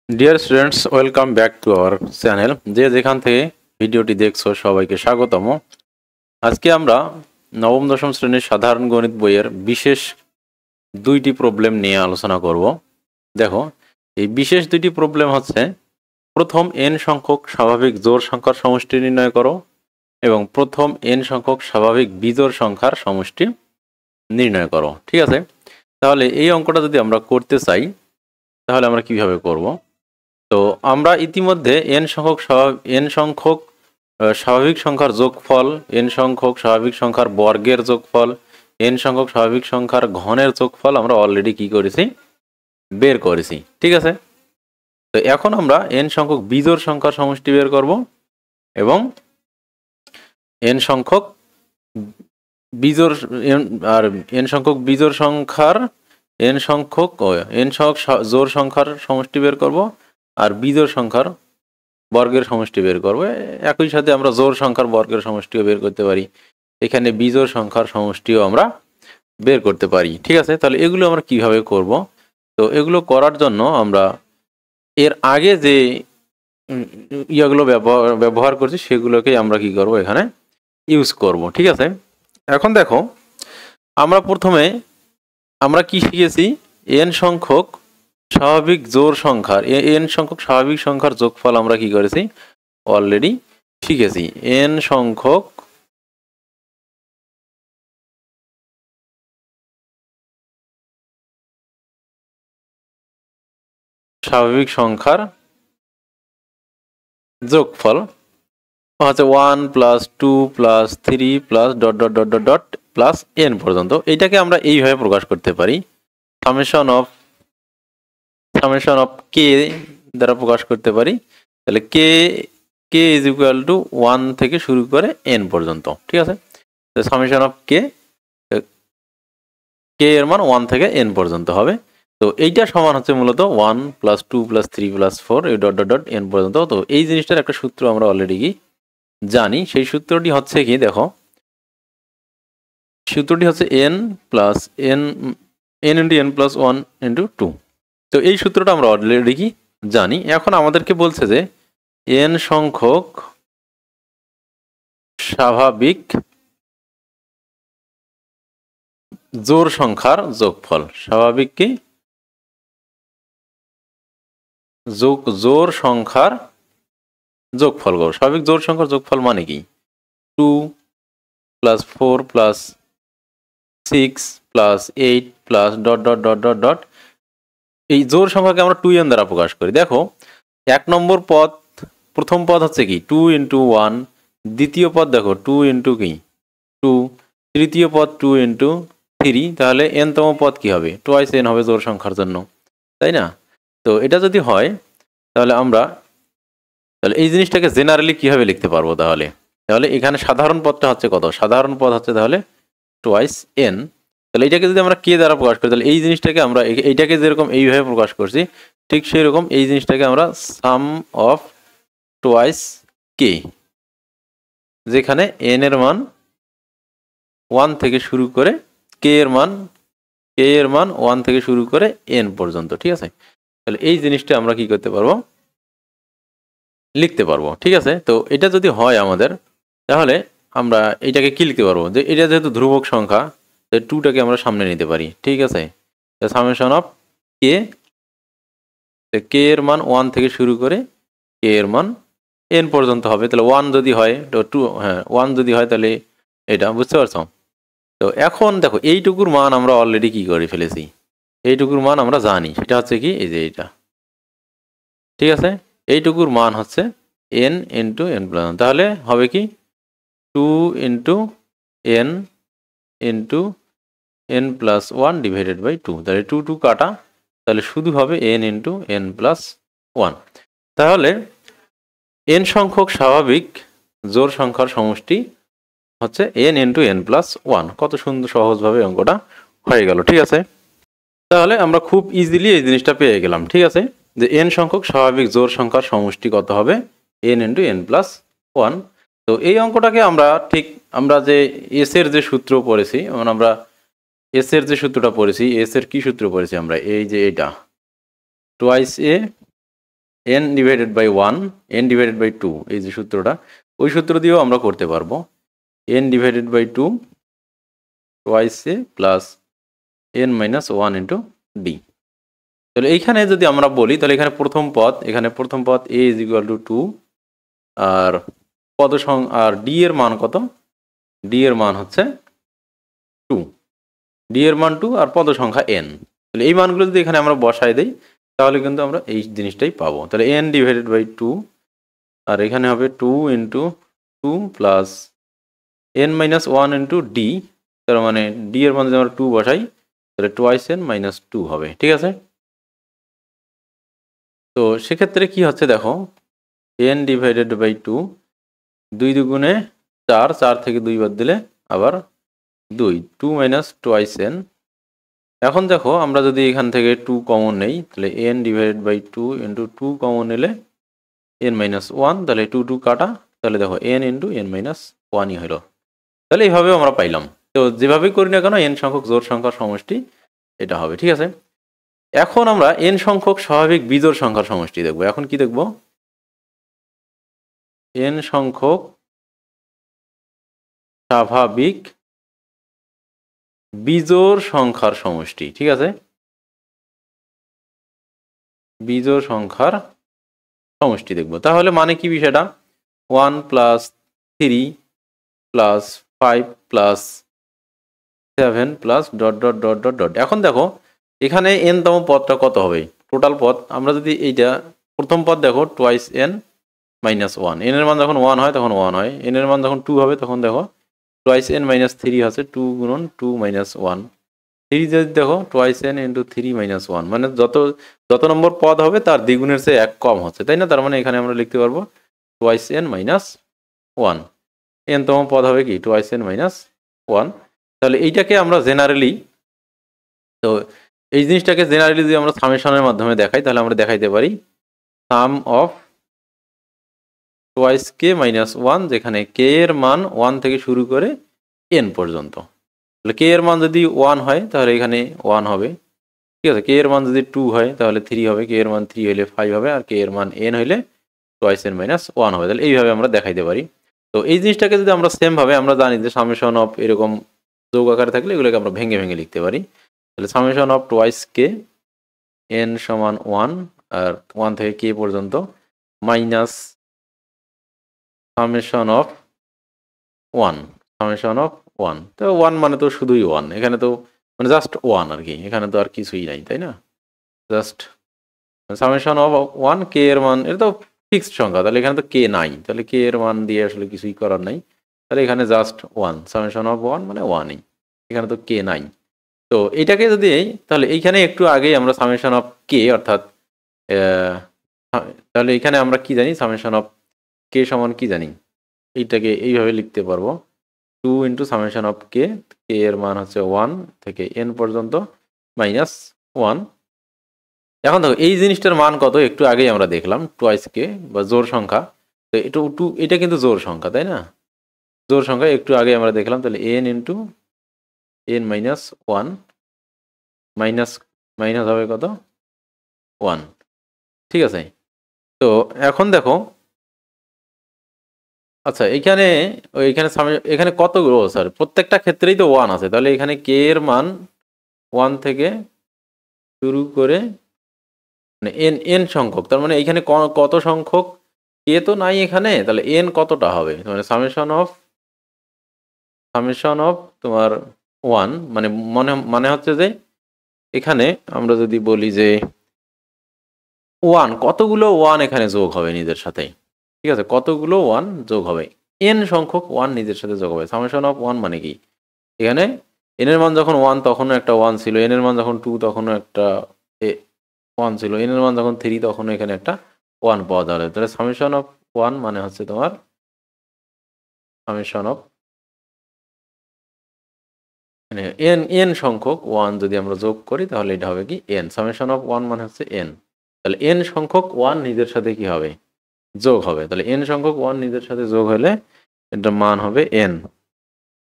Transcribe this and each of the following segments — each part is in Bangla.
Dear students, welcome back to our channel. যেখান থেকে ভিডিওটি দেখছো সবাইকে স্বাগতম। আজকে আমরা নবম দশম শ্রেণীর সাধারণ গণিত বইয়ের বিশেষ দুইটি প্রবলেম নিয়ে আলোচনা করব। দেখো, এই বিশেষ দুইটি প্রবলেম হচ্ছে, প্রথম n সংখ্যক স্বাভাবিক জোড় সংখ্যার সমষ্টি নির্ণয় করো এবং প্রথম n সংখ্যক স্বাভাবিক বিজোড় সংখ্যার সমষ্টি নির্ণয় করো। ঠিক আছে, তাহলে এই অঙ্কটা যদি আমরা করতে চাই তাহলে আমরা কিভাবে করব? তো আমরা ইতিমধ্যে n সংখ্যক স্বাভাবিক সংখ্যার যোগফল, n সংখ্যক স্বাভাবিক সংখ্যার বর্গের যোগফল, n সংখ্যক স্বাভাবিক সংখ্যার ঘনের যোগফল আমরা অলরেডি কি করেছি, বের করেছি। ঠিক আছে, তো এখন আমরা n সংখ্যক বিজোড় সংখ্যার সমষ্টি বের করব এবং n সংখ্যক বিজোড় সংখ্যার n সংখ্যক জোড় সংখ্যার সমষ্টি বের করব আর বিজোড় সংখ্যার বর্গের সমষ্টি বের করব। একই সাথে আমরা জোড় সংখ্যার বর্গের সমষ্টিও বের করতে পারি, এখানে বিজোড় সংখ্যার সমষ্টিও আমরা বের করতে পারি। ঠিক আছে, তাহলে এগুলো আমরা কিভাবে করব? তো এগুলো করার জন্য আমরা এর আগে যে ইয়েগুলো ব্যবহার করছি সেগুলোকে আমরা কি করব, এখানে ইউজ করব। ঠিক আছে, এখন দেখো, আমরা প্রথমে আমরা কি শিখেছি, n সংখ্যক স্বাভাবিক জোড় সংখ্যার n সংখ্যক স্বাভাবিক সংখ্যার যোগফল আমরা কি করেছি, অলরেডি শিখেছি। n সংখ্যক স্বাভাবিক সংখ্যার যোগফল হচ্ছে 1 plus 2 plus 3 plus dot dot dot dot dot plus n পর্যন্ত। এইটাকে আমরা এইভাবে প্রকাশ করতে পারি, সামেশন অফ কে দ্বারা প্রকাশ করতে পারি। তাহলে কে ইজ ইকুয়াল টু 1 থেকে শুরু করে n পর্যন্ত। ঠিক আছে, সামেশন অফ কে এর মান 1 থেকে n পর্যন্ত হবে। তো এইটা সমান হচ্ছে মূলত 1 প্লাস 2 প্লাস 3 প্লাস 4 এই ডট ডট ডট n পর্যন্ত। তো এই জিনিসটার একটা সূত্র আমরা অলরেডি কি জানি, সেই সূত্রটি হচ্ছে কি, দেখো, সূত্রটি হচ্ছে n plus n into n plus 1 into 2। তো এই সূত্রটা আমরা অলরেডি কি জানি। এখন আমাদেরকে বলছে যে n সংখ্যক স্বাভাবিক জোড় সংখ্যার যোগফল, স্বাভাবিক কি জোড় সংখ্যার যোগফল করো। স্বাভাবিক জোড় সংখ্যার যোগফল মানে কি, 2 plus 4 plus 6 plus 8 plus dot dot dot dot dot. এই জোড় সংখ্যাকে আমরা 2n দ্বারা প্রকাশ করি। দেখো, এক নম্বর পদ, প্রথম পদ হচ্ছে কি 2 ইন্টু 1, দ্বিতীয় পদ দেখো 2 ইন্টু কি 2, তৃতীয় পদ 2 ইন্টু 3, তাহলে n তম পদ কি হবে, টোয়াইস n হবে জোড় সংখ্যার জন্য, তাই না? তো এটা যদি হয় তাহলে আমরা এই জিনিসটাকে জেনারেলি কিভাবে লিখতে পারবো, তাহলে এখানে সাধারণ পদটা হচ্ছে কত, সাধারণ পদ হচ্ছে তাহলে টোয়াইস n। তাহলে এটাকে যদি আমরা কে দ্বারা প্রকাশ করি, তাহলে এই জিনিসটাকে আমরা এইটাকে যেরকম এইভাবে প্রকাশ করছি ঠিক সেই রকম এই জিনিসটাকে আমরা সাম অফ টোয়াইস কে, যেখানে n এর মান 1 থেকে শুরু করে কে এর মান 1 থেকে শুরু করে n পর্যন্ত। ঠিক আছে, তাহলে এই জিনিসটা আমরা কি করতে পারবো, লিখতে পারবো। ঠিক আছে, তো এটা যদি হয় আমাদের, তাহলে আমরা এটাকে কি লিখতে পারবো, যে এটা যেহেতু ধ্রুবক সংখ্যা, তাই 2টাকে আমরা সামনে নিতে পারি। ঠিক আছে, সামেশন অফ কে এর মান 1 থেকে শুরু করে কে এর মান n পর্যন্ত হবে। তাহলে 1 যদি হয় তো 2, হ্যাঁ 1 যদি হয় তাহলে এটা, বুঝতে পারছো? তো এখন দেখো, এইটুকুর মান আমরা অলরেডি কি করে ফেলেছি, এইটুকুর মান আমরা জানি, সেটা হচ্ছে কি, এই যে এইটা। ঠিক আছে, এইটুকুর মান হচ্ছে n ইন্টু n প্লাস 1, তাহলে হবে কি 2 into n into n plus 1 divided by 2, তাহলে 2 কাটা, তাহলে শুধু হবে n ইন্টু n প্লাস 1। তাহলে n সংখ্যক স্বাভাবিক জোড় সংখ্যার সমষ্টি হচ্ছে n ইন্টু n প্লাস 1। কত সুন্দর সহজভাবে অঙ্কটা হয়ে গেল। ঠিক আছে, তাহলে আমরা খুব ইজিলি এই জিনিসটা পেয়ে গেলাম। ঠিক আছে, যে n সংখ্যক স্বাভাবিক জোড় সংখ্যার সমষ্টি কত হবে, n ইন্টু n প্লাস 1। তো এই অঙ্কটাকে আমরা যে এস এর যে সূত্র পড়েছি, আমরা এস এর যে সূত্রটা পড়েছি, এস এর কি সূত্র পড়েছি আমরা, এই যে এটা twice a n divided by 1 n divided by 2 এই যে সূত্রটা ওই সূত্র দিয়েও আমরা করতে পারবো n divided by 2 twice a plus n minus 1 into d. তাহলে এইখানে যদি আমরা বলি তাহলে এখানে প্রথম পদ a ইজ ইকুয়াল টু 2 আর আর ডি এর মান কত? ডি এর মান হচ্ছে 2, ডি এর মান 2 আর পদ সংখ্যা n। তাহলে এই মানগুলো যদি এখানে আমরা বসাই দেই তাহলে কিন্তু আমরা এই জিনিসটাই পাবো। তাহলে n ডিভাইডেড বাই 2 আর এখানে হবে 2 into 2 plus n minus 1 into D, তার মানে ডি এর মান যদি আমরা 2 বসাই তাহলে টোয়াইস n মাইনাস 2 হবে। ঠিক আছে, তো সেক্ষেত্রে কি হচ্ছে দেখো n ডিভাইডেড বাই 2 2 দুগুণে 4, 4 থেকে 2 বাদ দিলে আবার 2, 2 মাইনাস টোয়াইস n। এখন দেখো আমরা যদি এখান থেকে 2 কমন নেই তাহলে n divided by 2 into 2 common নিলে n মাইনাস 1, তাহলে 2 2 কাটা, তাহলে দেখো n ইন্টু n মাইনাস 1ই হলো। তাহলে এইভাবে আমরা পাইলাম। তো যেভাবেই করি না কেন n সংখ্যক জোড় সংখ্যার সমষ্টি এটা হবে। ঠিক আছে, এখন আমরা n সংখ্যক স্বাভাবিক বিজোড় সংখ্যার সমষ্টি দেখব। এখন কি দেখব? n সংখ্যক স্বাভাবিক বিজোড় সংখ্যার সমষ্টি। ঠিক আছে, বিজোড় সংখ্যার সমষ্টি দেখব। তাহলে মানে কি বিষয়টা? 1 plus 3 plus 5 plus 7 plus dot dot dot dot dot. এখন দেখো এখানে n তম পদটা কত হবে? টোটাল পদ আমরা যদি এইটা প্রথম পদ দেখো টোয়াইস n মাইনাস 1, n এর মান যখন 1 হয় তখন 1 হয়, n এর মান যখন 2 হবে তখন দেখো টোয়াইস n মাইনাস 3 আছে, 2 গুণন 2 মাইনাস 1, 3 যদি দেখো টোয়াইস n ইন্টু 3 মাইনাস 1, মানে যত নম্বর পদ হবে তার দ্বিগুণের চেয়ে 1 কম হচ্ছে, তাই না? তার মানে এখানে আমরা লিখতে পারবো টোয়াইস n মাইনাস 1, n তম পদ হবে কি টোয়াইস n মাইনাস 1। তাহলে এইটাকে আমরা জেনারেলি, তো এই জিনিসটাকে জেনারেলি যদি আমরা সামেশনের মাধ্যমে দেখাই তাহলে আমরা দেখাইতে পারি সাম অফ টোয়াইস কে মাইনাস 1, যেখানে কে এর মান 1 থেকে শুরু করে n পর্যন্ত। তাহলে কে এর মান যদি 1 হয় তাহলে এখানে 1 হবে। ঠিক আছে, কে এর মান যদি 2 হয় তাহলে 3 হবে, কে এর মান 3 হলে 5 হবে, আর কে এর মান n হলে টোয়াইস n মাইনাস 1 হবে। তাহলে এইভাবে আমরা দেখাইতে পারি। তো এই জিনিসটাকে যদি আমরা সেম ভাবে আমরা জানি যে সামেশন অফ এরকম যোগ আকারে থাকলে এগুলোকে আমরা ভেঙে ভেঙে লিখতে পারি। তাহলে summation of twice K n সমান 1 আর 1 থেকে কে পর্যন্ত minus summation of 1, summation of 1। তো 1 মানে তো শুধুই 1, এখানে তো মানে জাস্ট 1 আর কি, এখানে তো আর কিছুই নাই, তাই না? জাস্ট সামেশন অফ 1, কে এর মান এটা তো ফিক্সড সংখ্যা, তাহলে এখানে তো কে নাই, তাহলে কে এর মান দিয়ে আসলে কিছুই করার নাই, তাহলে এখানে জাস্ট 1, সামেশন অফ 1 মানে 1ই, এখানে তো কে নাই। তো এটাকে যদি তাহলে এইখানে একটু আগেই আমরা সামেশন অফ কে অর্থাৎ তাহলে এখানে আমরা কি জানি সামেশন অফ কে সমান কি জানি, এইটাকে এইভাবে লিখতে পারবো 2 ইন্টু সামেশন অফ কে, কে এর মান হচ্ছে 1 থেকে n পর্যন্ত মাইনাস 1। এখন দেখো এই জিনিসটার মান কত একটু আগেই আমরা দেখলাম টোয়াইস কে বা জোড় সংখ্যা, তো এটা কিন্তু জোড় সংখ্যা, তাই না? জোড় সংখ্যা একটু আগে আমরা দেখলাম, তাহলে n into n minus 1 minus minus হবে কত 1। ঠিক আছে, তো এখন দেখো আচ্ছা এখানে এখানে কতগুলো স্যার প্রত্যেকটা ক্ষেত্রেই তো 1 আছে, তাহলে এখানে কে এর মান 1 থেকে শুরু করে মানে n সংখ্যক, তার মানে এখানে কত সংখ্যক কে তো নাই এখানে, তাহলে n কতটা হবে মানে সামেশন অফ তোমার 1 মানে মানে হচ্ছে যে এখানে আমরা যদি বলি যে 1 কতগুলো 1 এখানে যোগ হবে নিজের সাথে। ঠিক আছে, কতগুলো 1 যোগ হবে, n সংখ্যক 1 নিজের সাথে যোগ হবে। সামেশন অফ 1 মানে কি এখানে n এর মান যখন 1 তখনও একটা 1 ছিল, n এর মান যখন 2 তখনও একটা 1 ছিল, n এর মান যখন 3 তখনও এখানে একটা 1 পাওয়া যাবে। তাহলে সামেশন অফ 1 মানে হচ্ছে তোমার সামেশন অফ মানে n সংখ্যক 1 যদি আমরা যোগ করি তাহলে এটা হবে কি n, সামেশন অফ 1 মানে হচ্ছে n। তাহলে n সংখ্যক 1 নিজের সাথে কি হবে যোগ হবে, তাহলে n সংখ্যক 1 নিজের সাথে যোগ হলে এটার মান হবে n।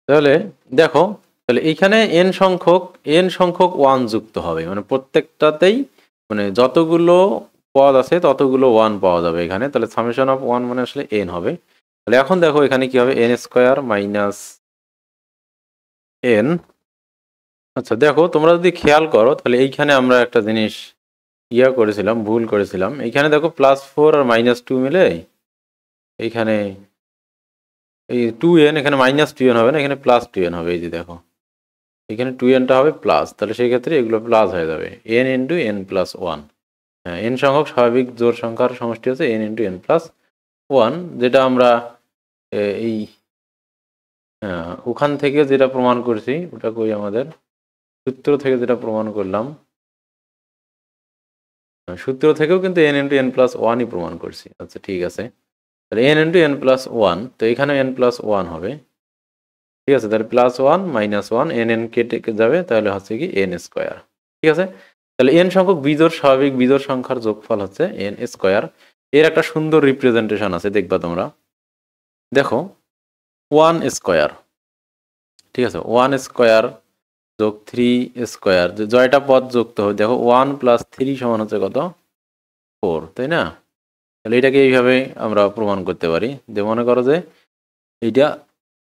তাহলে দেখো তাহলে এইখানে n সংখ্যক 1 যুক্ত হবে, মানে প্রত্যেকটাতেই মানে যতগুলো পদ আছে ততগুলো 1 পাওয়া যাবে এখানে, তাহলে সামেশন অফ 1 মানে আসলে n হবে। তাহলে এখন দেখো এখানে কি হবে, n স্কয়ার মাইনাস n। আচ্ছা দেখো তোমরা যদি খেয়াল করো তাহলে এইখানে আমরা একটা জিনিস করেছিলাম, ভুল করেছিলাম। এইখানে দেখো +4 আর -2 মিলে এইখানে এই 2n, এখানে -2n হবে না, এখানে +2n হবে। এই যে দেখো এখানে 2nটা হবে প্লাস, তাহলে সেই ক্ষেত্রে এগুলো প্লাস হয়ে যাবে, n ইন্টু n প্লাস 1। হ্যাঁ, n সংখ্যক স্বাভাবিক জোড় সংখ্যার সমষ্টি হচ্ছে n ইন্টু n প্লাস 1, যেটা আমরা এই ওখান থেকে যেটা প্রমাণ করছি, ওটা কই আমাদের সূত্র থেকে যেটা প্রমাণ করলাম, সূত্র থেকেও কিন্তু n ইন্টু n প্লাস 1ই প্রমাণ করছি। আচ্ছা ঠিক আছে, তাহলে n ইন্টু n প্লাস 1, তো এখানে n প্লাস 1 হবে। ঠিক আছে, তাহলে +1 -1 n কেটে যাবে, তাহলে হচ্ছে কি n স্কয়ার। ঠিক আছে, তাহলে n সংখ্যক বিজোড় স্বাভাবিক বিজোড় সংখ্যার যোগফল হচ্ছে n স্কয়ার। এর একটা সুন্দর রিপ্রেজেন্টেশন আছে, দেখবা তোমরা। দেখো 1 স্কয়ার, ঠিক আছে, 1 স্কয়ার যোগ 3 স্কয়ার, যে জয়টা পদ যুক্ত হবে, দেখো 1 + 3 সমান হচ্ছে কত, 4, তাই না? তাহলে এটাকে এইভাবে আমরা প্রমাণ করতে পারি যে মনে করো যে এইটা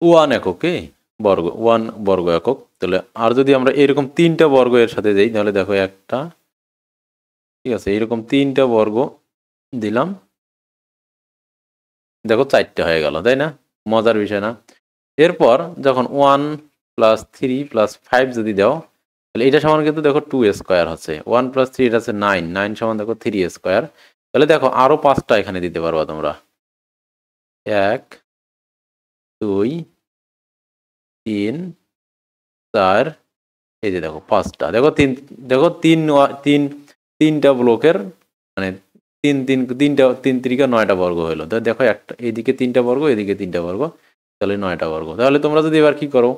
1 এককে বর্গ, 1 বর্গ একক। তাহলে আর যদি আমরা এরকম 3টা বর্গ এর সাথে দেই, তাহলে দেখো একটা, ঠিক আছে, এরকম 3টা বর্গ দিলাম, দেখো 4টা হয়ে গেল, তাই না? মজার বিষয় না? এরপর যখন 1 + 3 + 5 যদি দাও, তাহলে এটা সমান কিন্তু দেখো 2 স্কয়ার হচ্ছে, 1 + 3 এটা হচ্ছে 9, 9 সমান দেখো 3 স্কয়ার। তাহলে দেখো আরো 5টা এখানে দিতে পারবা তোমরা, 1 2 3 4, এই যে দেখো 5টা, দেখো 3টা ব্লকের মানে 3 3টা 9টা বর্গ হলো। তো দেখো একটা এইদিকে 3টা বর্গ, এদিকে 3টা বর্গ, তাহলে 9টা বর্গ। তাহলে তোমরা যদি এবার কি করো,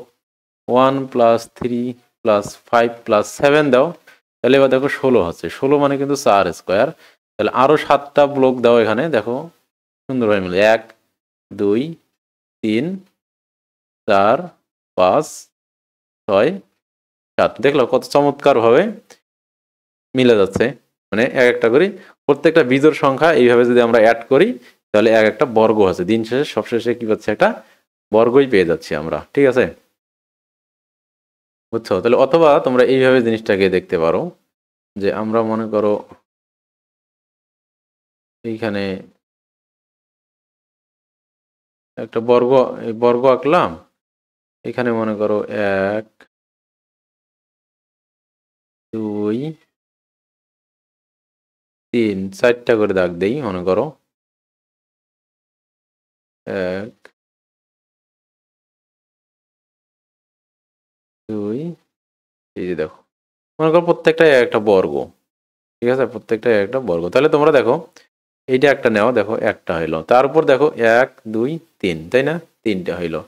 1 + 3 + 5 + 7 দাও, তাহলে এবার দেখো 16 হচ্ছে, 16 মানে কিন্তু 4 স্কয়ার। তাহলে আরো 7টা ব্লক দাও এখানে, দেখো সুন্দরভাবে মিলে 1 2 3 4 5 6 7, দেখলো কত চমৎকার ভাবে মিলে যাচ্ছে। মানে এক একটা করে প্রত্যেকটা বিজোড় সংখ্যা এইভাবে যদি আমরা অ্যাড করি, তাহলে এক একটা বর্গ আছে, দিন শেষে সবশেষে কি পাচ্ছি, একটা বর্গই পেয়ে যাচ্ছি আমরা। ঠিক আছে, বুঝছো? তাহলে অথবা তোমরা এইভাবে জিনিসটাকে দেখতে পারো যে আমরা মনে করো এইখানে একটা বর্গ আঁকলাম, এখানে মনে করো 1 2 3 4টা করে দাগ দেই, মনে করো 1 2, এই যে দেখো মনে করো প্রত্যেকটা একটা বর্গ। ঠিক আছে, প্রত্যেকটা একটা বর্গ। তাহলে তোমরা দেখো এইটা একটা নেও, দেখো একটা হইলো, তারপর দেখো 1 2 3, তাই না? 3টা হইলো,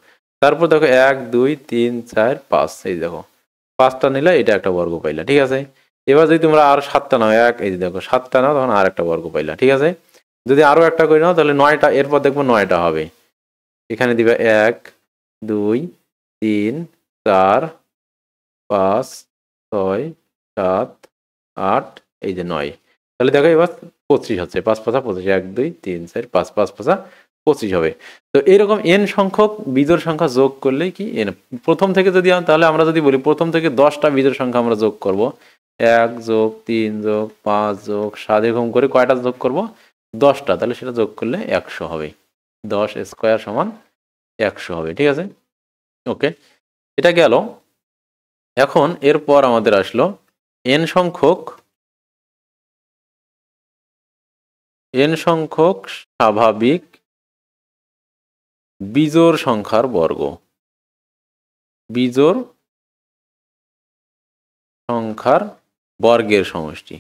তারপর দেখো 1 2 3 4 5, এই দেখো 5টা নিলে এটা একটা বর্গ পাইলা। ঠিক আছে, এবার যদি তোমরা আর 7টা নাও, এই যে দেখো 7টা নাও, তখন আর একটা বর্গ পাইলা। ঠিক আছে, যদি আরো একটা করে নাও তাহলে 9টা, এরপর দেখবো 9টা হবে। এখানে দিবে 1 2 3 4 5 6 7 8, এই যে 9। তাহলে দেখো এবার 25 হচ্ছে, 5 5 25, 1 2 3 4 5, 5 5 25 হবে। তো এরকম n সংখ্যক বিজোড় সংখ্যা যোগ করলেই কি n প্রথম থেকে যদি তাহলে আমরা যদি বলি প্রথম থেকে 10টা বিজোড় সংখ্যা আমরা যোগ করব, 1 যোগ 3 যোগ 5 যোগ 7, এরকম করে কয়টা যোগ করব, 10টা, তাহলে সেটা যোগ করলে 100 হবে, 10 স্কয়ার সমান 100 হবে। ঠিক আছে, ওকে, এটা গেল। এখন এরপর আমাদের আসলো n সংখ্যক স্বাভাবিক বিজোড় সংখ্যার বর্গ, বিজোড় সংখ্যার বর্গের সমষ্টি,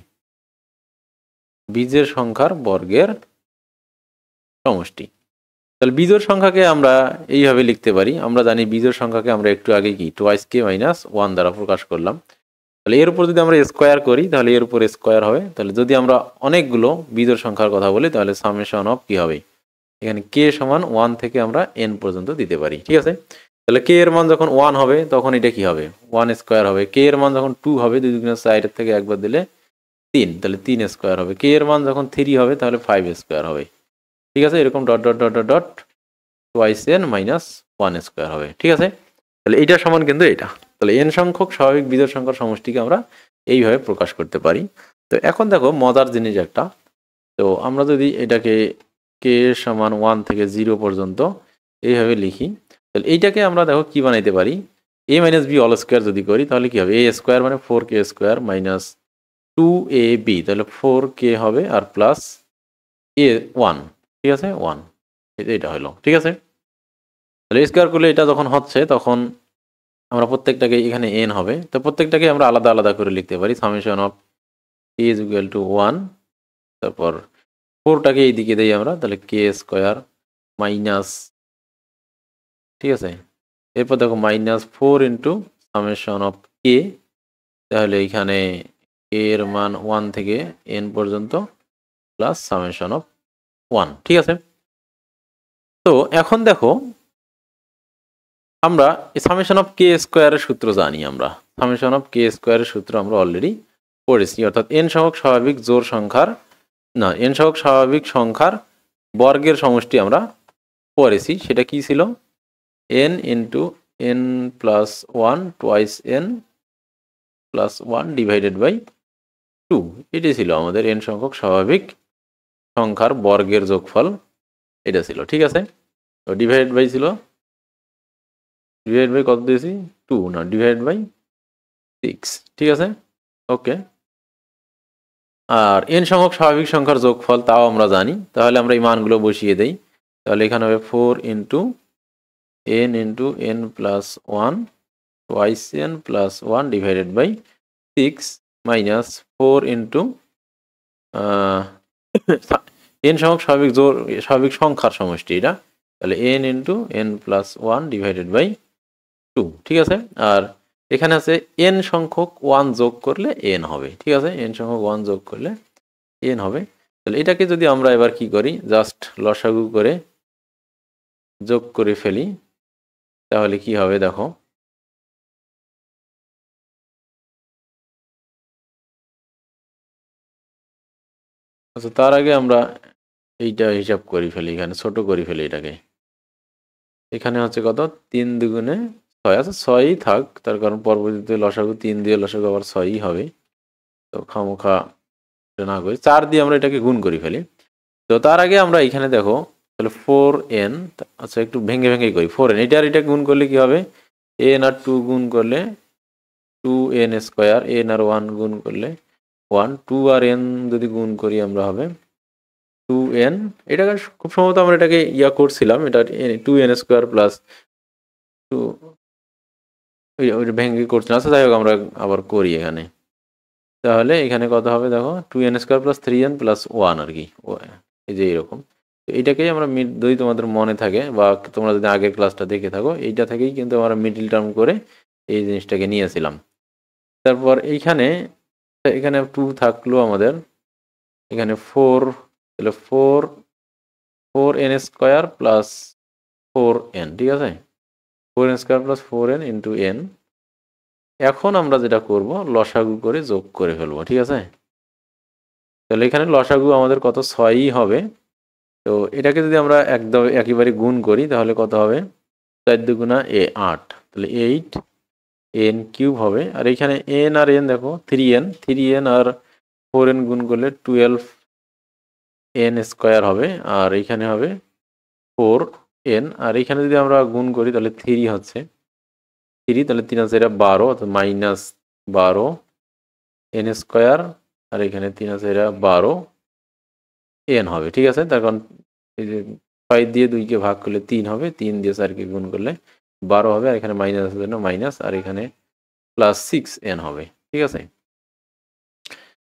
বিজোড় সংখ্যার বর্গের সমষ্টি। তাহলে বিজোড় সংখ্যাকে আমরা এইভাবে লিখতে পারি, আমরা জানি বিজোড় সংখ্যাকে আমরা একটু আগে কি 2k - 1 দ্বারা প্রকাশ করলাম। তাহলে এর উপর যদি আমরা স্কোয়ার করি, তাহলে এর উপর স্কোয়ার হবে। তাহলে যদি আমরা অনেকগুলো বিজোড় সংখ্যার কথা বলি, তাহলে সামেশন অফ কি হবে, এখানে k সমান 1 থেকে আমরা n পর্যন্ত দিতে পারি। ঠিক আছে, তাহলে k এর মান যখন 1 হবে তখন এটা কি হবে, 1 স্কয়ার হবে। k এর মান যখন 2 হবে, 2 × 4 থেকে একবার দিলে 3, তাহলে 3 স্কোয়ার হবে। কে এর মান যখন 3 হবে তাহলে 5 স্কোয়ার হবে। ঠিক আছে, এরকম dot dot dot dot dot twice N minus 1 square হবে। ঠিক আছে, তাহলে এইটা সমান কিন্তু এটা। তাহলে এন সংখ্যক স্বাভাবিক বিজোড় সংখ্যার সমষ্টিকে আমরা এইভাবে প্রকাশ করতে পারি। তো এখন দেখো মজার জিনিস একটা, তো আমরা যদি এটাকে কে সমান 1 থেকে 0 পর্যন্ত এইভাবে লিখি, তাহলে এইটাকে আমরা দেখো কি বানাইতে পারি, এ মাইনাস বি অল স্কোয়ার যদি করি তাহলে কি হবে, এ স্কোয়ার মানে 4k স্কোয়ার মাইনাস 2ab, তাহলে 4k হবে আর প্লাস এ 1। ঠিক আছে, 1, এটা হলো। ঠিক আছে, তাহলে স্কোয়ার করলে এটা যখন হচ্ছে তখন আমরা প্রত্যেকটাকে এখানে এন হবে, তো প্রত্যেকটাকে আমরা আলাদা আলাদা করে লিখতে পারি। Summation of A is equal two 1, তারপর 4টাকে এই দিকে দিই আমরা, তাহলে কে স্কোয়ার মাইনাস, ঠিক আছে, এরপর দেখো মাইনাস 4 ইন্টু সামেশন অফ কে, তাহলে এইখানে এর মান 1 থেকে এন পর্যন্ত প্লাস সামেশন অফ 1। ঠিক আছে, তো এখন দেখো আমরা সামেশন অফ কে স্কোয়ারের সূত্র জানি, আমরা সামেশন অফ কে স্কোয়ারের সূত্র আমরা অলরেডি পড়েছি, অর্থাৎ এন সহগ স্বাভাবিক জোড় সংখ্যার না এন সহগ স্বাভাবিক সংখ্যার বর্গের সমষ্টি আমরা পড়েছি। সেটা কি ছিল, n into n plus 1 twice n plus 1 divided by 2, এটি ছিল আমাদের এন সংখ্যক স্বাভাবিক সংখ্যার বর্গের যোগফল, এটা ছিল। ঠিক আছে, তো ডিভাইডেড বাই ছিল, ডিভাইড বাই কত দিয়েছি 2, না ডিভাইড বাই 6। ঠিক আছে, ওকে। আর এন সংখ্যক স্বাভাবিক সংখ্যার যোগফল তাও আমরা জানি, তাহলে আমরা এই মানগুলো বসিয়ে দেই। তাহলে এখানে হবে 4 into n plus 1 twice n plus 1 divided by 6 minus 4 into n সংখ্যক স্বাভাবিক সংখ্যার সমষ্টি এটা, তাহলে n into n plus 1 divided by 2। ঠিক আছে, আর এখানে আছে এন সংখ্যক 1 যোগ করলে এন হবে। ঠিক আছে, এন সংখ্যক 1 যোগ করলে এন হবে। তাহলে এটাকে যদি আমরা এবার কি করি, জাস্ট লসাগু করে যোগ করে ফেলি, তাহলে কি হবে দেখো, আচ্ছা তার আগে আমরা এইটা হিসাব করি ফেলি, এখানে ছোট করি ফেলি এটাকে। এখানে হচ্ছে কত, 3 দুগুণে 6, আচ্ছা 6ই থাক, তার কারণ পরবর্তীতে লসাগু 3 দিয়ে লসাগু আবার 6ই হবে, তো খামোখা না করি, 4 দিয়ে আমরা এটাকে গুণ করি ফেলি। তো তার আগে আমরা এখানে দেখো, তাহলে 4n, আচ্ছা একটু ভেঙে ভেঙে করি, 4n এটা আর এটা গুণ করলে কি হবে, এন আর 2 গুণ করলে 2n স্কোয়ার, এন আর 1 গুণ করলে 1, 2 আর n যদি গুণ করি আমরা হবে 2n। এটাকে খুব সম্ভবত আমরা এটাকে ইয়া করছিলাম, এটা 2n স্কোয়ার প্লাস 2, ওইটা ভেঙে করছি না, আচ্ছা যাই হোক আমরা আবার করি এখানে। তাহলে এখানে কত হবে দেখো, 2n square plus 3n plus 1 আর কি, এই যে এরকম। এইটাকেই আমরা যদি তোমাদের মনে থাকে বা তোমরা যদি আগের ক্লাসটা দেখে থাকো, এইটা থেকেই কিন্তু আমরা মিডল টার্ম করে এই জিনিসটাকে নিয়েছিলাম। তারপর এইখানে এখানে 2 থাকলো আমাদের, এখানে 4, তাহলে 4n স্কোয়ার প্লাস 4n। ঠিক আছে, 4n square plus 4n into n। এখন আমরা যেটা করব, লসাগু করে যোগ করে ফেলবো। ঠিক আছে, তাহলে এখানে লসাগু আমাদের কত, 6ই হবে। তো এটাকে যদি আমরা একদম একেবারে গুণ করি তাহলে কত হবে, 4 দুগুণা 8, তাহলে 8n কিউব হবে। আর এখানে n আর n দেখো 3n আর 4n গুণ করলে 12n স্কোয়ার হবে, আর এখানে হবে 4n, আর এখানে যদি আমরা গুণ করি তাহলে 3 হচ্ছে 3, তাহলে 3 আছে এটা 12, অর্থাৎ মাইনাস 12n স্কোয়ার, আর এখানে 3 আছে এটা 12n হবে। ঠিক আছে, তার কারণ এই যে 5 দিয়ে 2কে ভাগ করলে 3 হবে, 3 দিয়ে 4কে গুণ করলে 12 হবে, আর এখানে মাইনাস আছে জন্য মাইনাস, আর এখানে প্লাস 6n হবে। ঠিক আছে,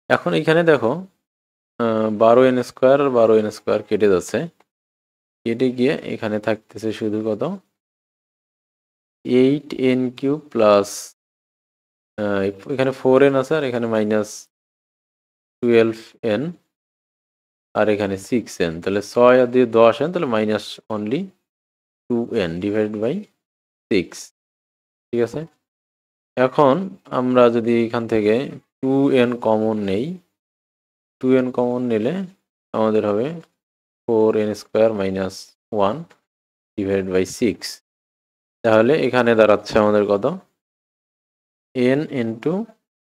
এখন এখানে দেখো 12n স্কোয়ার আর 12n স্কোয়ার কেটে যাচ্ছে, কেটে গিয়ে এখানে থাকতেছে শুধু কত, 8n কিউব প্লাস এখানে 4n আছে, আর এখানে মাইনাস 12n, আর এখানে 6n, তাহলে 6 আর দিয়ে 10n, তাহলে minus only 2n divide by 6। ঠিক আছে, এখন আমরা যদি এখান থেকে 2n কমন নেই, 2n কমন নিলে আমাদের হবে 4n square minus 1 divided by 6। তাহলে এখানে দাঁড়াচ্ছে আমাদের কত, n into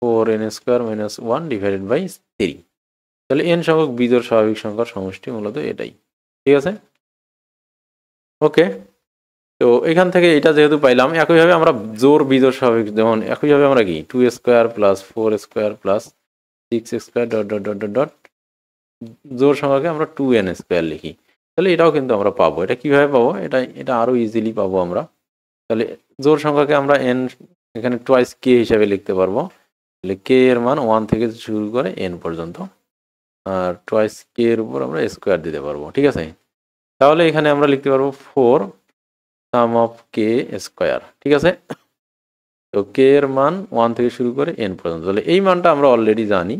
4n square minus 1 divided by 3। তাহলে n সংখ্যক বিজোড় স্বাভাবিক সংখ্যার সমষ্টি মূলত এটাই। ঠিক আছে, ওকে। তো এখান থেকে এটা যেহেতু পাইলাম, একইভাবে আমরা জোড় বিজোড় স্বাভাবিক, যেমন একইভাবে আমরা কি 2 square plus 4 square plus 6 square dot dot dot dot dot জোড় সংখ্যাকে আমরা 2n স্কোয়ার লিখি। তাহলে এটাও কিন্তু আমরা পাবো। এটা কিভাবে পাবো, এটা আরো ইজিলি পাবো আমরা। তাহলে জোড় সংখ্যাকে আমরা n এখানে টোয়াইস কে হিসাবে লিখতে পারবো। তাহলে কে এর মান 1 থেকে শুরু করে n পর্যন্ত, আর টোয়াইস কে এর উপর আমরা স্কোয়ার দিতে পারবো। ঠিক আছে, তাহলে এখানে আমরা লিখতে পারবো 4 সাম অফ কে স্কোয়ার। ঠিক আছে, তো কে এর মান 1 থেকে শুরু করে n পর্যন্ত। তাহলে এই মানটা আমরা অলরেডি জানি,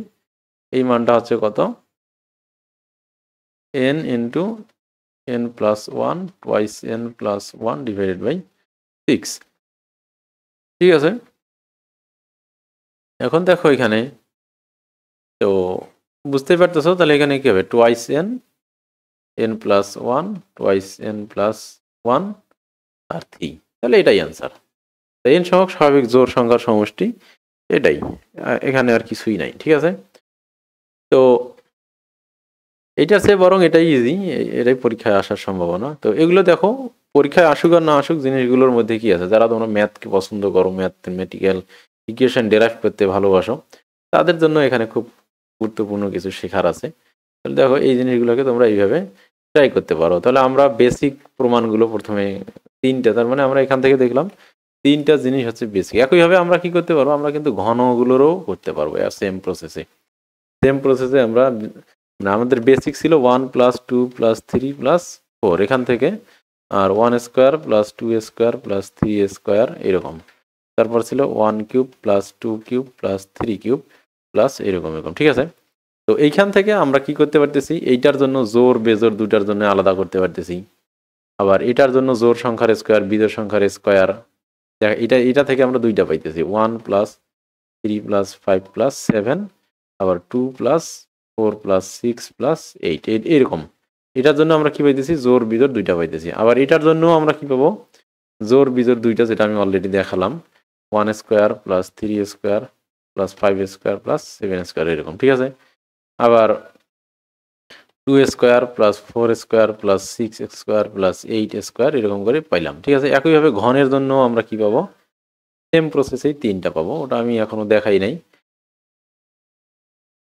এই মানটা হচ্ছে কত, n into n plus 1 twice n plus 1 divided by 6। ঠিক আছে, এখন দেখো এখানে তো বুঝতেই পারতেছো, তাহলে এখানে কি হবে, twice n plus 1 twice n plus 1 আর 3। তাহলে এটাই অ্যান্সার। n সংখ্যক স্বাভাবিক জোড় সংখ্যার সমষ্টি এটাই, এখানে আর কিছুই নাই। ঠিক আছে, তো এটার চেয়ে বরং এটাই ইজি, এটাই পরীক্ষায় আসার সম্ভাবনা। তো এগুলো দেখো পরীক্ষায় আসুক আর না আসুক, জিনিসগুলোর মধ্যে কি আছে, যারা তোমরা ম্যাথকে পছন্দ করো, ম্যাথমেটিক্যাল ইকুয়েশন ডেরাইভ করতে ভালোবাসো, তাদের জন্য এখানে খুব গুরুত্বপূর্ণ কিছু শেখার আছে। তাহলে দেখো এই জিনিসগুলোকে তোমরা এইভাবে ট্রাই করতে পারো। তাহলে আমরা বেসিক প্রমাণগুলো প্রথমে তিনটা, তার মানে আমরা এখান থেকে দেখলাম তিনটা জিনিস হচ্ছে বেসিক। একইভাবে আমরা কি করতে পারবো, আমরা কিন্তু ঘনগুলোরও করতে পারবো সেম প্রসেসে আমরা, আমাদের বেসিক ছিল 1 প্লাস 2 প্লাস 3 প্লাস 4 এখান থেকে, আর 1 square plus 2 square plus 3 square এরকম। তারপর ছিল 1 cube plus 2 cube plus 3 cube plus এরকম এরকম। ঠিক আছে, তো এইখান থেকে আমরা কি করতে পারতেছি, এইটার জন্য জোড় বেজোড় দুটার জন্য আলাদা করতে পারতেছি। আবার এটার জন্য জোড় সংখ্যার স্কোয়ার বিজোড় সংখ্যার স্কোয়ার, এটা থেকে আমরা দুইটা পাইতেছি, 1 প্লাস 3 প্লাস 5 প্লাস 7, আবার 2 প্লাস 4 প্লাস 6 প্লাস 8 এরকম। এটার জন্য আমরা কি পাইতেছি, জোড় বিজোড় দুইটা পাইতেছি। আবার এটার জন্য আমরা কি পাবো, জোড় বিজোড় দুইটা, যেটা আমি অলরেডি দেখালাম, 1 square plus 3 square plus 5 square plus 7 square এরকম। ঠিক আছে, আবার 2 square plus 4 square plus 6 square plus 8 square এরকম করে পাইলাম। ঠিক আছে, একইভাবে ঘনের জন্য আমরা কি পাবো, সেম প্রসেসেই তিনটা পাবো, ওটা আমি এখনো দেখাই নাই।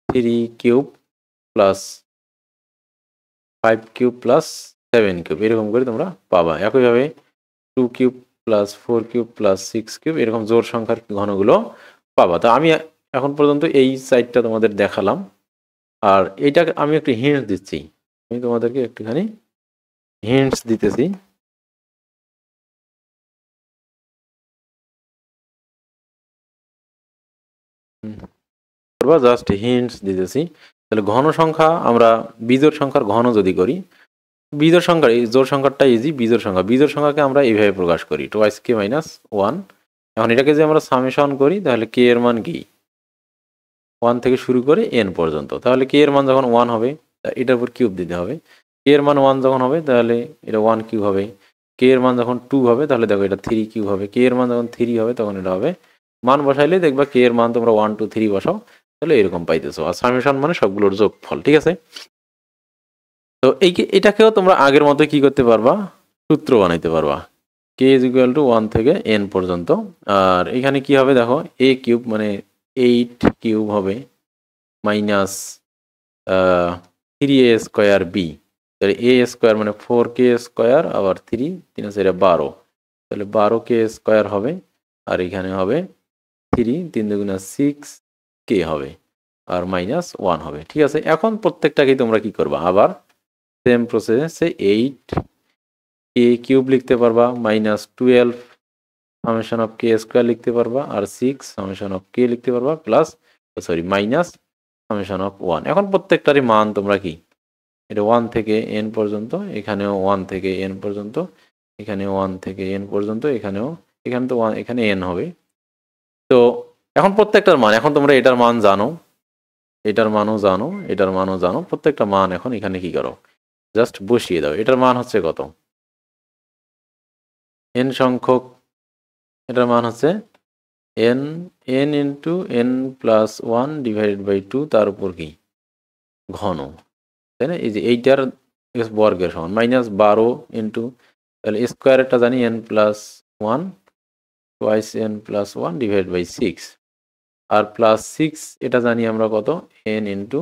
3 cube plus 5 cube plus 7 cube এরকম করে তোমরা পাবা। একইভাবে 2 cube plus 4 cube plus 6 cube এরকম জোড় সংখ্যার ঘনগুলো পাবা। তো আমি এখন পর্যন্ত এই সাইডটা তোমাদের দেখালাম, আর এইটা আমি একটু হিন্টস দিচ্ছি, আমি তোমাদেরকে একটুখানি হিন্টস দিতেছি। জাস্ট হিন্টস দিতেছি। তাহলে ঘন সংখ্যা, আমরা বিজোড় সংখ্যার ঘন যদি করি, বিজোড় সংখ্যার এই জোড় সংখ্যাটা ইজি, বিজোড় সংখ্যাকে আমরা এইভাবে প্রকাশ করি, টোয়াইস কে মাইনাস 1। এখন এটাকে যে আমরা সামেশন করি, তাহলে কে এর মান কি 1 থেকে শুরু করে n পর্যন্ত। তাহলে কে এর মান যখন 1 হবে, এটার উপর কিউব দিতে হবে। কে এর মান 1 যখন হবে, তাহলে এটা 1 কিউব হবে। কে এর মান যখন 2 হবে, তাহলে দেখো এটা 3 কিউব হবে। কে এর মান যখন 3 হবে, তখন এটা হবে, মান বসাইলে দেখবা কে এর মান তোমরা 1 2 3 বসাও, তাহলে এরকম পাইতেছো। আর সামেশন মানে সবগুলোর যোগফল। ঠিক আছে, তো এটাকেও তোমরা আগের মতো কি করতে পারবা, সূত্র বানাইতে পারবা, কে ইজ ইকুয়াল টু 1 থেকে n পর্যন্ত। আর এখানে কি হবে দেখো, a কিউব মানে 8 কিউব হবে মাইনাস 3a স্কোয়ার বি, তাহলে a স্কোয়ার মানে 4k স্কোয়ার, আবার 3 3 আছে এটা 12, তাহলে 12k স্কোয়ার হবে। আর এখানে হবে 3 3 দুগুণা 6k হবে, আর মাইনাস 1 হবে। ঠিক আছে, এখন প্রত্যেকটাকেই তোমরা কি করবা, আবার সেম প্রসেসে 8 কে কিউব লিখতে পারবা, minus 12 summation of K square লিখতে পারবা, আর 6 সামেশন অফ কে লিখতে পারবা, প্লাস মাইনাস সামেশন অফ 1। এখন প্রত্যেকটারই মান তোমরা কি, এটা 1 থেকে n পর্যন্ত, এখানেও 1 থেকে n পর্যন্ত, এখানে 1 থেকে n পর্যন্ত, এখানে তো 1, এখানে n হবে। তো এখন প্রত্যেকটার মান, এখন তোমরা এটার মান জানো, এটার মানও জানো, এটার মানও জানো, প্রত্যেকটা মান এখন এখানে কি করো, জাস্ট বসিয়ে দাও। এটার মান হচ্ছে কত, n সংখ্যক, এটার মান হচ্ছে n, n into n plus 1 divided by 2 তার উপর কি ঘন, তাই না? এই যে এইটার বর্গের সমান -12 ইন্টু, তাহলে স্কোয়ারটা জানি n plus 1 twice n plus 1 divide by 6, আর প্লাস 6 এটা জানি আমরা কত, n into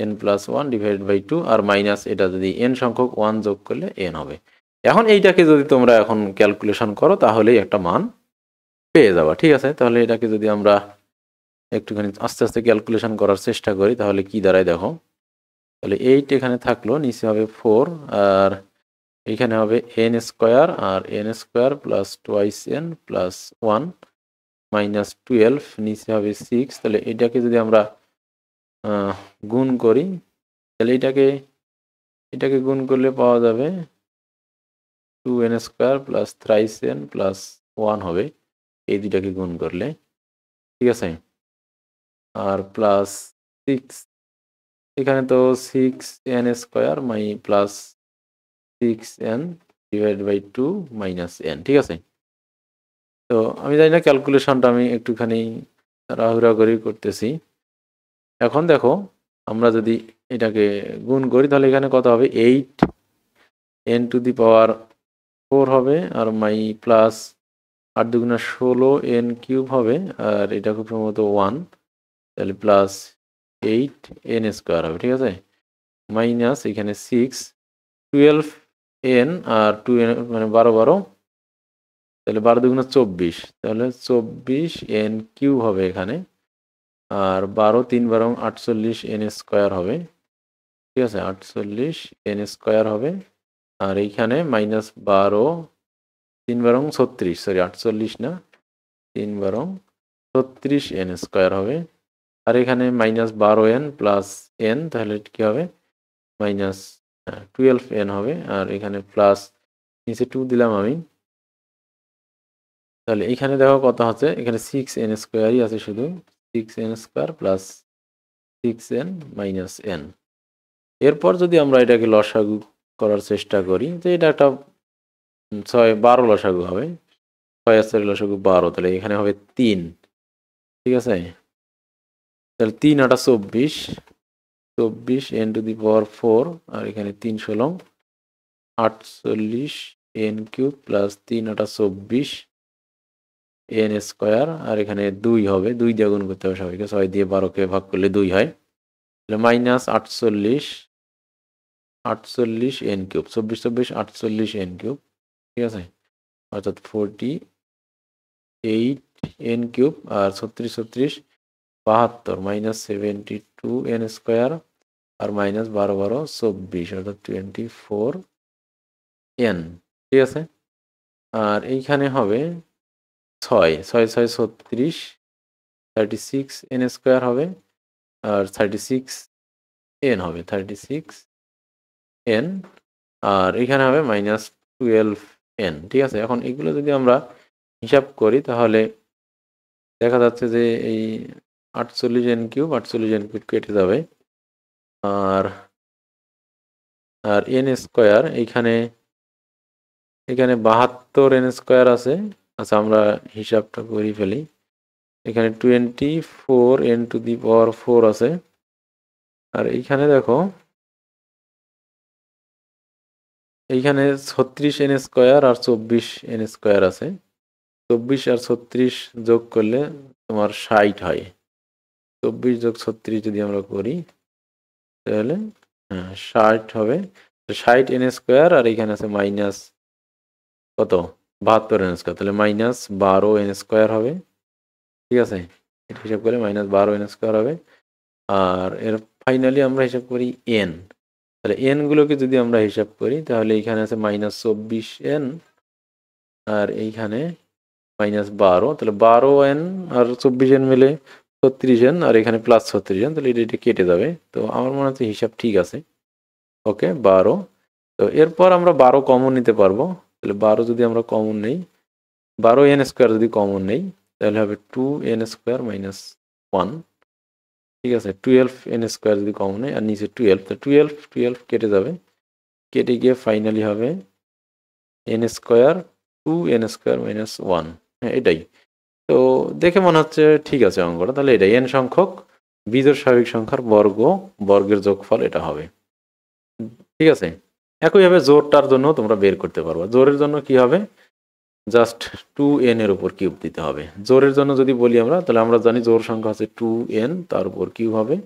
n plus 1 divide by 2, আর মাইনাস এটা যদি n সংখ্যক 1 যোগ করলে n হবে। এখন এইটাকে যদি তোমরা এখন ক্যালকুলেশন করো তাহলেই একটা মান পেয়ে যাবা, ঠিক আছে? তাহলে এটাকে যদি আমরা একটুখানি আস্তে আস্তে ক্যালকুলেশন করার চেষ্টা করি তাহলে কি দাঁড়ায় দেখো। তাহলে 8 এখানে থাকলো, নিচে হবে 4, আর এইখানে হবে n স্কোয়ার, আর n square plus twice n plus 1 minus 12, নিচে হবে 6। তাহলে এটাকে যদি আমরা গুণ করি তাহলে এটাকে গুণ করলে পাওয়া যাবে 2n square plus thrice n plus 1 হবে, এই দুটাকে গুণ করলে, ঠিক আছে? আর প্লাস 6, এখানে তো 6n square plus 6n divide by 2 minus n, ঠিক আছে? তো আমি জানি না ক্যালকুলেশনটা, আমি একটুখানি তাড়াহুড়া করে করতেছি। এখন দেখো আমরা যদি এটাকে গুণ করি তাহলে এখানে কত হবে, 8n টু দি পাওয়ার 4 হবে, আর প্লাস 8 দুগুণা 16n কিউব হবে, আর এটা খুব সম্ভবত 1, তাহলে প্লাস 8n স্কোয়ার হবে, ঠিক আছে? মাইনাস এখানে 6, 12n আর 2n মানে 12, তাহলে 12 দুগুণা 24, তাহলে 24n কিউব হবে এখানে, আর 12 3 12 48n স্কোয়ার হবে, ঠিক আছে? 48n স্কোয়ার হবে, আর এইখানে -12 3 12 36, সরি 48 না, 3 12 36n স্কোয়ার হবে, আর এখানে -12n প্লাস n, তাহলে কি হবে -12n হবে, আর এখানে প্লাস নিচে 2 দিলাম আমি, তাহলে এখানে দেখো কত হচ্ছে, এখানে 6n স্কোয়ারই আছে, শুধু 6n square plus 6n minus n। এরপর যদি আমরা এটাকে লসাগু করার চেষ্টা করি, যে এটা একটা 12 লসাগু হবে, 6 আর লসাগু 12, তাহলে এখানে হবে 3, ঠিক আছে? তাহলে 3 8 24, 24n টু দি পাওয়ার 4, আর এখানে 3 16 48n cube plus 3 8 24 n square, আর এখানে 2 হবে, 2 দিয়ে গুণ করতে হবে সবাইকে, 6 দিয়ে 12কে ভাগ করলে 2 হয়, তাহলে minus 48n cube, 24 24 48n cube, ঠিক আছে? অর্থাৎ 48n কিউব, আর 36 36 72 মাইনাস 72n স্কোয়ার, আর মাইনাস 12 12 24, অর্থাৎ 24n, ঠিক আছে? আর এইখানে হবে 6 6 6 36, 36n স্কোয়ার হবে, আর 36n হবে, 36n, আর এখানে হবে -12n, ঠিক আছে? এখন এগুলো যদি আমরা হিসাব করি তাহলে দেখা যাচ্ছে যে এই 48n কিউব 48n কিউব কেটে যাবে, আর n স্কোয়ার এখানে 72n স্কোয়ার আছে। আচ্ছা, আমরা হিসাবটা করে ফেলি। এখানে 24n টু দি পাওয়ার 4 আছে, আর এইখানে দেখো এইখানে 36n স্কোয়ার আর 24n স্কোয়ার আছে, 24 আর 36 যোগ করলে তোমার 60 হয়। 24 যোগ 36 যদি আমরা করি তাহলে 60 হবে, 60n স্কোয়ার, আর এখানে আছে মাইনাস কত 72n স্কোয়ার, তাহলে -12n স্কোয়ার হবে, ঠিক আছে? এটা হিসাব করে -12n স্কোয়ার হবে, আর এর ফাইনালি আমরা হিসাব করি n, তাহলে n গুলোকে যদি আমরা হিসাব করি তাহলে এইখানে আছে -24n, আর এইখানে -12, তাহলে 12n আর 24n মিলে 36n, আর এখানে প্লাস 36n, তাহলে এটা কেটে যাবে। তো আমার মনে হচ্ছে হিসাব ঠিক আছে, ওকে 12। তো এরপর আমরা 12 কমন নিতে পারবো, তাহলে 12 যদি আমরা কমন নেই, 12n স্কোয়ার যদি কমন নেই তাহলে হবে 2n স্কোয়ার মাইনাস 1, ঠিক আছে, 12 এন স্কোয়ার যদি কমন হয় আর নিচে 12, তো 12 কেটে যাবে, কেটে গিয়ে ফাইনালি হবে এন স্কোয়ার 2n² - 1। হ্যাঁ, এটাই। তো দেখে মনে হচ্ছে ঠিক আছে অঙ্কটা, তাহলে এটাই এন সংখ্যক বিজোড় স্বাভাবিক সংখ্যার বর্গের যোগফল এটা হবে। ঠিক আছে, একইভাবে জোরটার জন্য তোমরা বের করতে পারবে। জোরের জন্য কি হবে, জাস্ট 2n এর উপর কিউব দিতে হবে। জোরের জন্য যদি বলি আমরা, তাহলে আমরা জানি জোর সংখ্যা হচ্ছে 2n, তার উপর কিউব হবে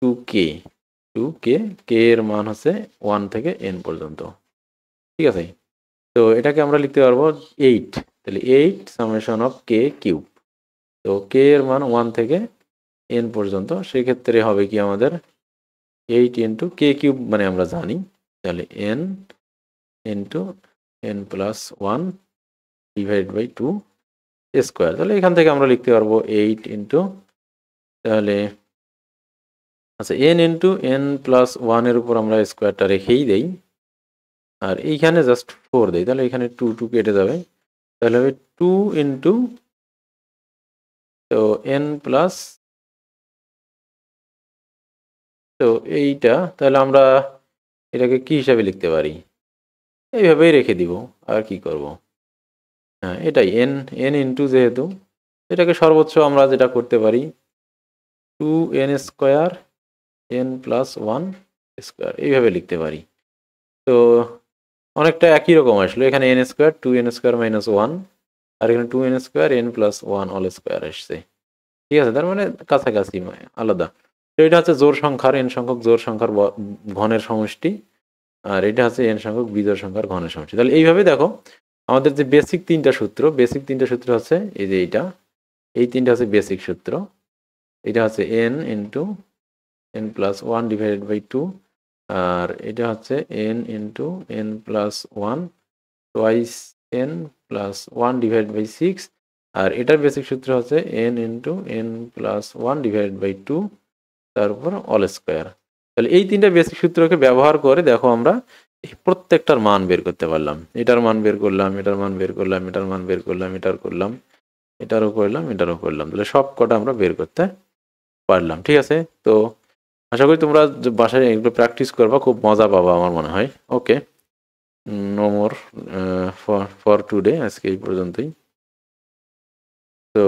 2k। k এর মান হচ্ছে 1 থেকে n পর্যন্ত। ঠিক আছে, তো এটাকে আমরা লিখতে পারবো 8, তাহলে 8 সামেশন অফ k কিউব। তো k এর মান 1 থেকে n পর্যন্ত, সেক্ষেত্রে হবে কি আমাদের 8 ইন্টু k কিউব মানে আমরা জানি, তাহলে n into n plus 1 divide by 2 square. তাহলে এখান থেকে আমরা লিখতে পারবো 8 ইন্টু, তাহলে আচ্ছা n ইন্টু n প্লাস 1 এর উপর আমরা স্কোয়ারটা রেখেই দেই, আর এইখানে জাস্ট 4 দেই, তাহলে এখানে 2 কেটে যাবে, তাহলে হবে 2 ইন্টু, তো n প্লাস, তো এইটা তাহলে আমরা এটাকে কি হিসাবে লিখতে পারি, এইভাবেই রেখে দিব, আর কি করব। হ্যাঁ, এটাই n ইন্টু, যেহেতু এটাকে সর্বোচ্চ আমরা যেটা করতে পারি 2n² n প্লাস 1 স্কোয়ার, এইভাবে লিখতে পারি। তো অনেকটা একই রকম আসলো, এখানে n² 2n² - 1, আর এখানে 2n² n plus 1 all square আসছে। ঠিক আছে, তার মানে কাছাকাছি আলাদা। তো এটা হচ্ছে জোড় সংখ্যার n সংখ্যক জোড় সংখ্যার ঘনের সমষ্টি, আর এটা হচ্ছে n সংখ্যক বিজোড় সংখ্যার ঘনের সমষ্টি। তাহলে এইভাবে দেখো আমাদের যে বেসিক তিনটা সূত্র হচ্ছে এই যে এইটা, এই তিনটা হচ্ছে বেসিক সূত্র। এটা হচ্ছে n into n plus 1 divided by 2, আর এটা হচ্ছে n into n plus 1 twice n plus 1 divided by 6, আর এটার বেসিক সূত্র হচ্ছে n into n plus 1 divided by 2 তার উপর অল স্কোয়ার। তাহলে এই তিনটা বেসিক সূত্রকে ব্যবহার করে দেখো আমরা এই প্রত্যেকটার মান বের করতে পারলাম। এটার মান বের করলাম, এটার মান বের করলাম, এটার মান বের করলাম, এটার করলাম, এটারও করলাম, এটারও করলাম, তাহলে সব কটা আমরা বের করতে পারলাম। ঠিক আছে, তো আশা করি তোমরা বাসায় এগুলো প্র্যাকটিস করবা, খুব মজা পাবা আমার মনে হয়। ওকে, নো মোর ফর টুডে, আজকে এই পর্যন্তই। তো